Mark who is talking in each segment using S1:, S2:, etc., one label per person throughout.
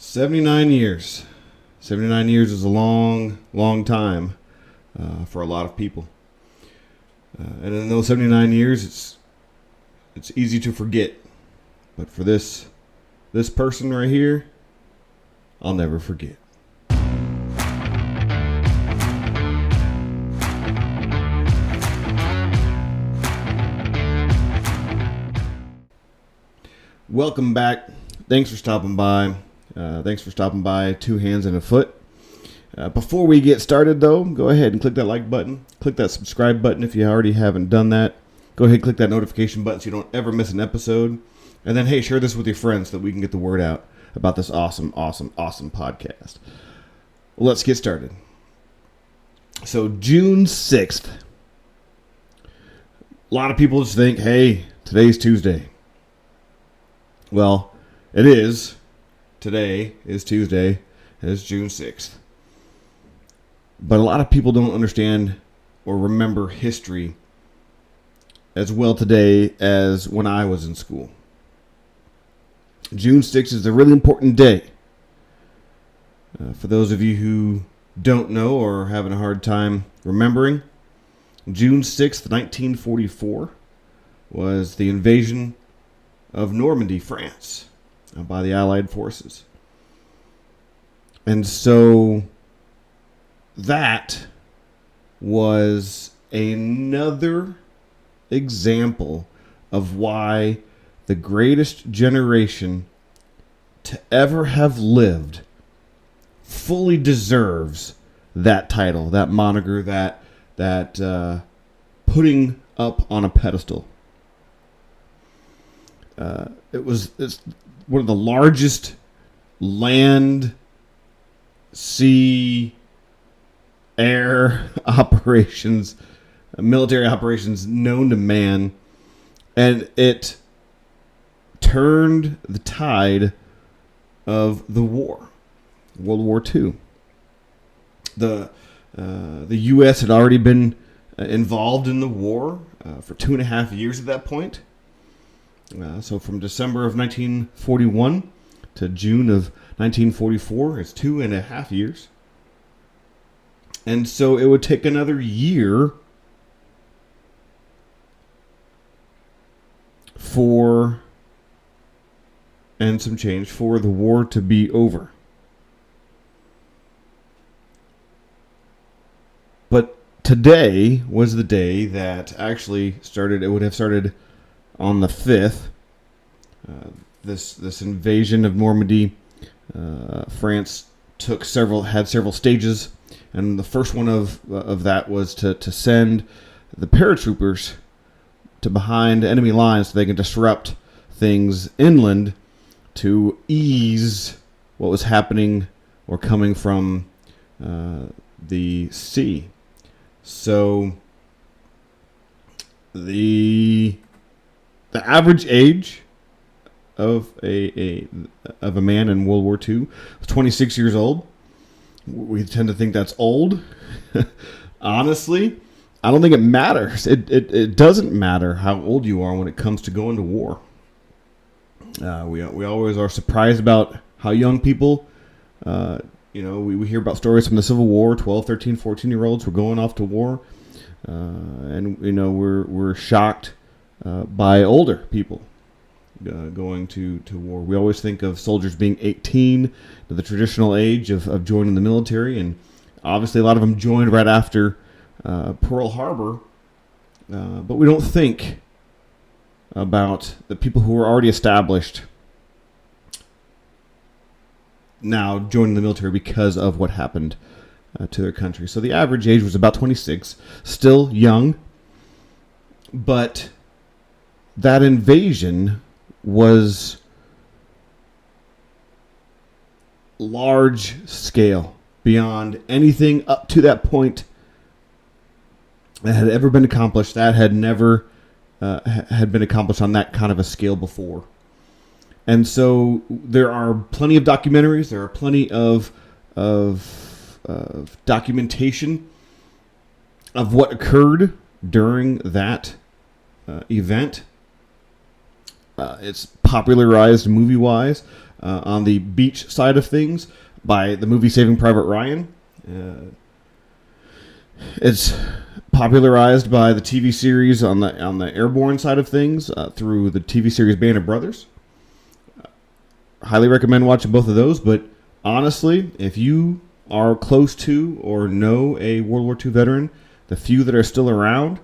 S1: 79 years. 79 years is a long, long time for a lot of people. And in those 79 years, it's easy to forget. But for this person right here, I'll never forget. Welcome back. Thanks for stopping by. Two Hands and a Foot. Before we get started, though, go ahead and click that like button. Click that subscribe button if you already haven't done that. Go ahead and click that notification button so you don't ever miss an episode. And then, hey, share this with your friends so that we can get the word out about this awesome podcast. Well, let's get started. So, June 6th. A lot of people just think, hey, today's Tuesday. Well, it is. Today is Tuesday. It's June 6th. But a lot of people don't understand or remember history as well today as when I was in school. June 6th is a really important day. For those of you who don't know or are having a hard time remembering, June 6th, 1944 was the invasion of Normandy, France, by the Allied forces. And so that was another example of why the greatest generation to ever have lived fully deserves that title, that moniker, that putting up on a pedestal. It's one of the largest land, sea, air operations, military operations known to man, and it turned the tide of the war, World War II. The U.S. had already been involved in the war for 2.5 years at that point. So from December of 1941 to June of 1944, it's 2.5 years. And so it would take another year and some change for the war to be over. But today was the day that actually started. It would have started on the 5th, this invasion of Normandy. France had several stages, and the first one of that was to send the paratroopers to behind enemy lines so they can disrupt things inland to ease what was happening or coming from the sea. So the average age of a man in World War II was 26 years old. We tend to think that's old. Honestly, I don't think it matters. It doesn't matter how old you are when it comes to going to war. We always are surprised about how young people, we hear about stories from the Civil War, 12, 13, 14-year-olds were going off to war. And we're shocked by older people going to war. We always think of soldiers being 18, the traditional age of joining the military, and obviously a lot of them joined right after Pearl Harbor, but we don't think about the people who were already established now joining the military because of what happened to their country. So the average age was about 26, still young, but that invasion was large scale, beyond anything up to that point that had ever been accomplished. That had never had been accomplished on that kind of a scale before. And so there are plenty of documentaries. There are plenty of documentation of what occurred during that event. It's popularized movie-wise. on the beach side of things by the movie Saving Private Ryan. It's popularized by the TV series on the airborne side of things through the TV series Band of Brothers. Highly recommend watching both of those. But honestly, if you are close to or know a World War II veteran, the few that are still around,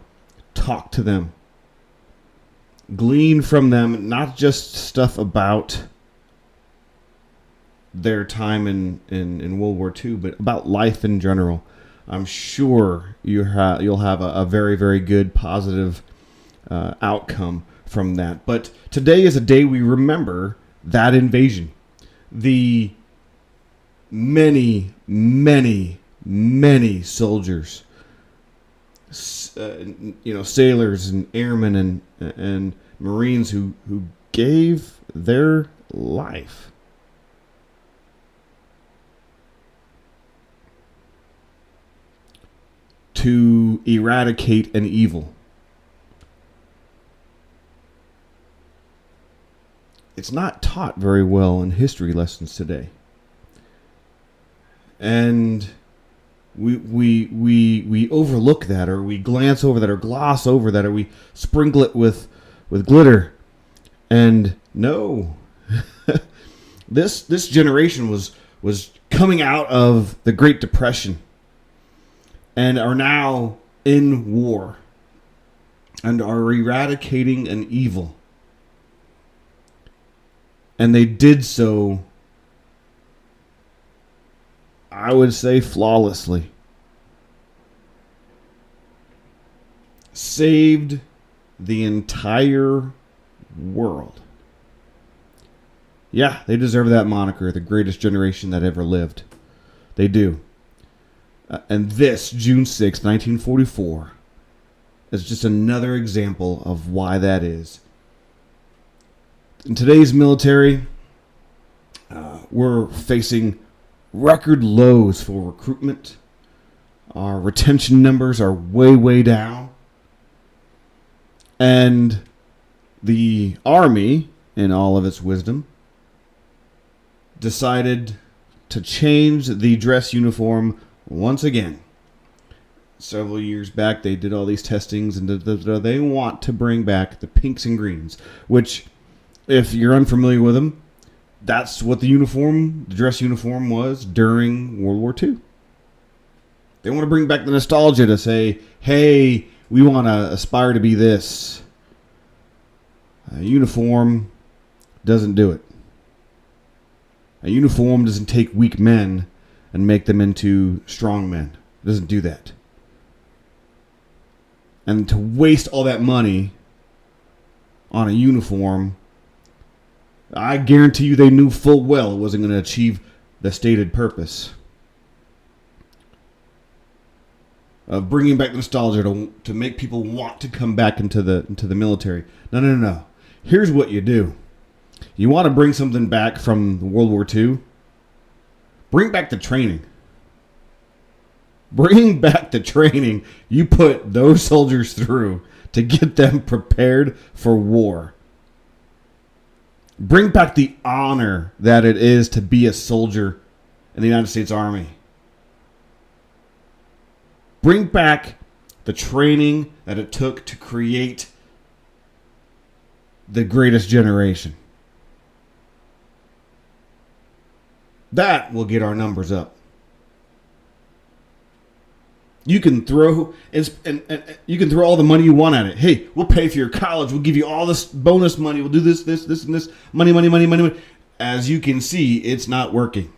S1: talk to them. Glean from them not just stuff about their time in World War II, but about life in general. I'm sure you'll have a very, very good, positive outcome from that. But today is a day we remember that invasion. The many, many, many soldiers, sailors and airmen and Marines who gave their life to eradicate an evil. It's not taught very well in history lessons today. And we overlook that, or we glance over that, or gloss over that, or we sprinkle it with glitter. And no, this generation was coming out of the Great Depression and are now in war and are eradicating an evil. And they did so, I would say, flawlessly. Saved the entire world. Yeah, they deserve that moniker, the greatest generation that ever lived. They do. And this, June 6, 1944, is just another example of why that is. In today's military, we're facing record lows for recruitment. Our retention numbers are way, way down. And the Army, in all of its wisdom, decided to change the dress uniform once again. Several years back, they did all these testings, and they want to bring back the pinks and greens, which, if you're unfamiliar with them, that's what the dress uniform was during World War II. They want to bring back the nostalgia to say, hey, we want to aspire to be this. A uniform doesn't do it. A uniform doesn't take weak men and make them into strong men. It doesn't do that. And to waste all that money on a uniform, I guarantee you they knew full well it wasn't going to achieve the stated purpose of bringing back nostalgia to make people want to come back into the military. No. Here's what you do. You want to bring something back from World War II? Bring back the training. Bring back the training you put those soldiers through to get them prepared for war. Bring back the honor that it is to be a soldier in the United States Army. Bring back the training that it took to create the greatest generation. That will get our numbers up. You can throw and you can throw all the money you want at it. Hey, we'll pay for your college. We'll give you all this bonus money. We'll do this, and this. Money. As you can see, it's not working.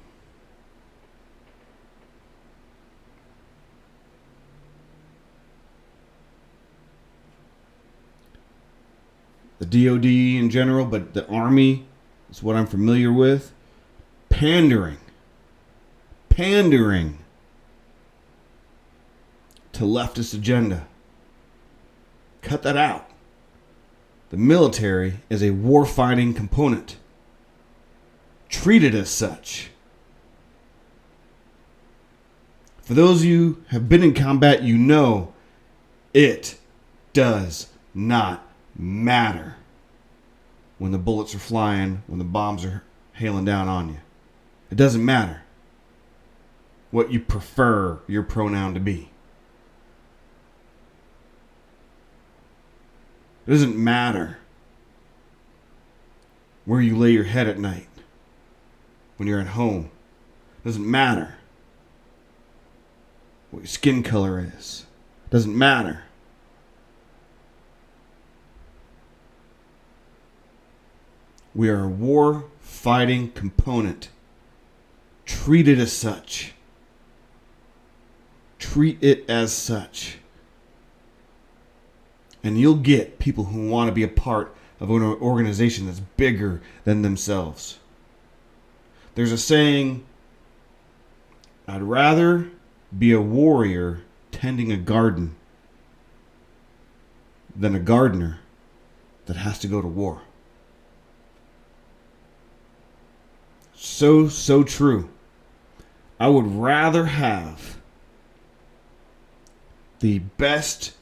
S1: The DOD in general, but the Army is what I'm familiar with. Pandering to leftist agenda. Cut that out. The military is a war-fighting component. Treat it as such. For those of you who have been in combat, you know it does not matter when the bullets are flying, when the bombs are hailing down on you. It doesn't matter what you prefer your pronoun to be. It doesn't matter where you lay your head at night when you're at home. It doesn't matter what your skin color is. It doesn't matter. We are a war-fighting component. Treat it as such. Treat it as such. And you'll get people who want to be a part of an organization that's bigger than themselves. There's a saying, I'd rather be a warrior tending a garden than a gardener that has to go to war. So true. I would rather have the best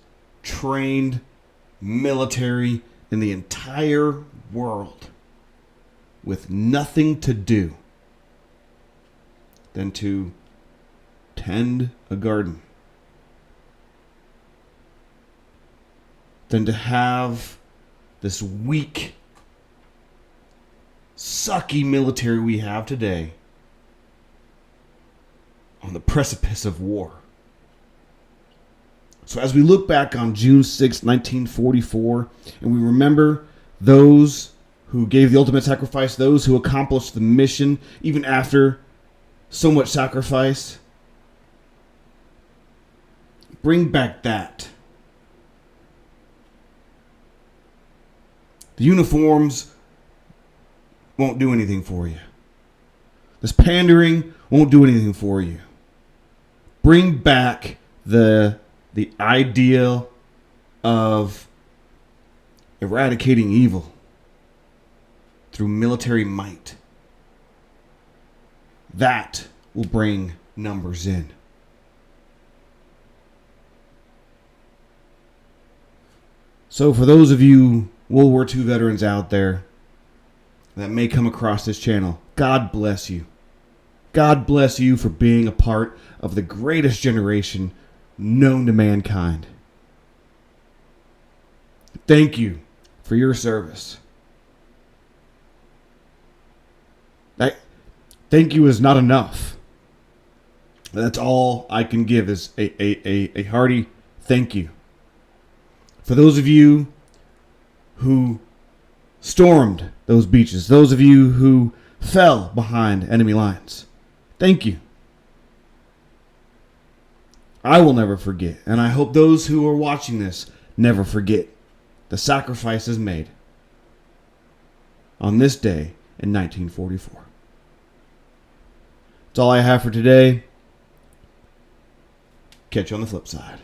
S1: trained military in the entire world with nothing to do than to tend a garden, than to have this weak, sucky military we have today on the precipice of war. So as we look back on June 6, 1944, and we remember those who gave the ultimate sacrifice, those who accomplished the mission, even after so much sacrifice, bring back that. The uniforms won't do anything for you. This pandering won't do anything for you. Bring back the ideal of eradicating evil through military might. That will bring numbers in. So for those of you World War II veterans out there that may come across this channel, God bless you. God bless you for being a part of the greatest generation known to mankind. Thank you for your service. Thank you is not enough. That's all I can give is a hearty thank you. For those of you who stormed those beaches, those of you who fell behind enemy lines, thank you. I will never forget, and I hope those who are watching this never forget the sacrifices made on this day in 1944. That's all I have for today. Catch you on the flip side.